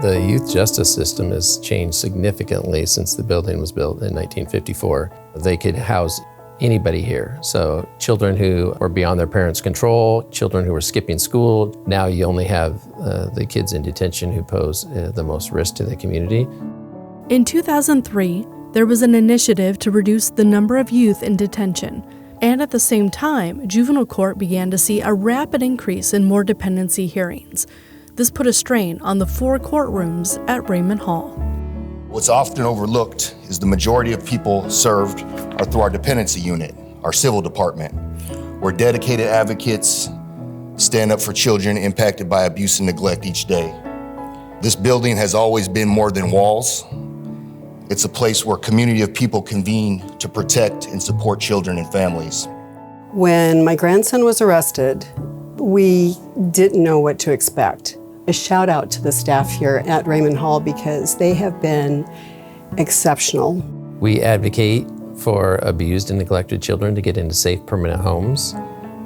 The youth justice system has changed significantly since the building was built in 1954. They could house anybody here. So children who were beyond their parents' control, children who were skipping school. Now you only have the kids in detention who pose the most risk to the community. In 2003, there was an initiative to reduce the number of youth in detention. And at the same time, juvenile court began to see a rapid increase in more dependency hearings. This put a strain on the 4 courtrooms at Remann Hall. What's often overlooked is the majority of people served are through our dependency unit, our civil department, where dedicated advocates stand up for children impacted by abuse and neglect each day. This building has always been more than walls. It's a place where a community of people convene to protect and support children and families. When my grandson was arrested, we didn't know what to expect. A shout out to the staff here at Remann Hall because they have been exceptional. We advocate for abused and neglected children to get into safe, permanent homes.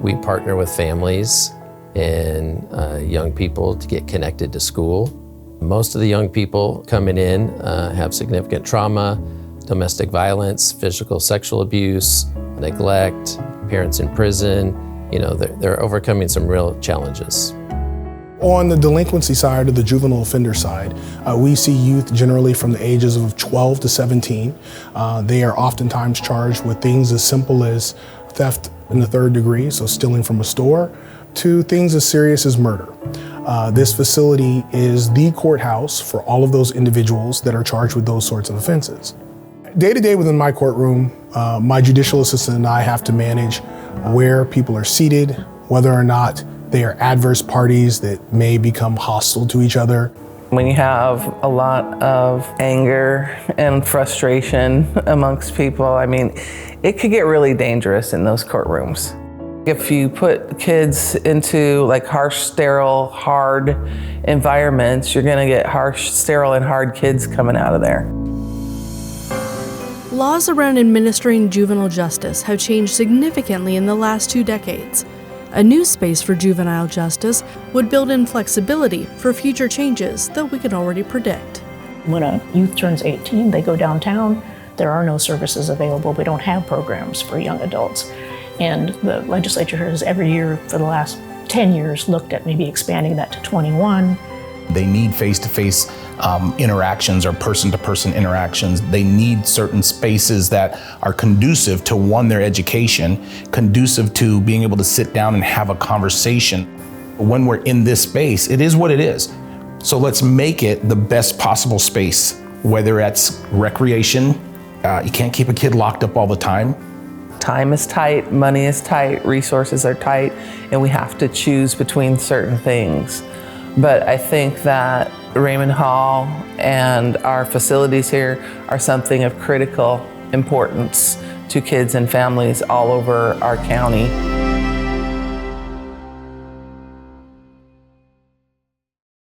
We partner with families and young people to get connected to school. Most of the young people coming in have significant trauma, domestic violence, physical, sexual abuse, neglect, parents in prison. You know, they're overcoming some real challenges. On the delinquency side or the juvenile offender side, we see youth generally from the ages of 12 to 17. They are oftentimes charged with things as simple as theft in the 3rd degree, so stealing from a store, to things as serious as murder. This facility is the courthouse for all of those individuals that are charged with those sorts of offenses. Day to day within my courtroom, my judicial assistant and I have to manage where people are seated, whether or not they are adverse parties that may become hostile to each other. When you have a lot of anger and frustration amongst people, I mean, it could get really dangerous in those courtrooms. If you put kids into like harsh, sterile, hard environments, you're gonna get harsh, sterile, and hard kids coming out of there. Laws around administering juvenile justice have changed significantly in the last 2 decades. A new space for juvenile justice would build in flexibility for future changes that we can already predict. When a youth turns 18, they go downtown. There are no services available. We don't have programs for young adults. And the legislature has every year for the last 10 years looked at maybe expanding that to 21. They need face-to-face interactions or person-to-person interactions. They need certain spaces that are conducive to, one, their education, conducive to being able to sit down and have a conversation. When we're in this space, it is what it is. So let's make it the best possible space, whether it's recreation. You can't keep a kid locked up all the time. Time is tight, money is tight, resources are tight, and we have to choose between certain things. But I think that Remann Hall and our facilities here are something of critical importance to kids and families all over our county.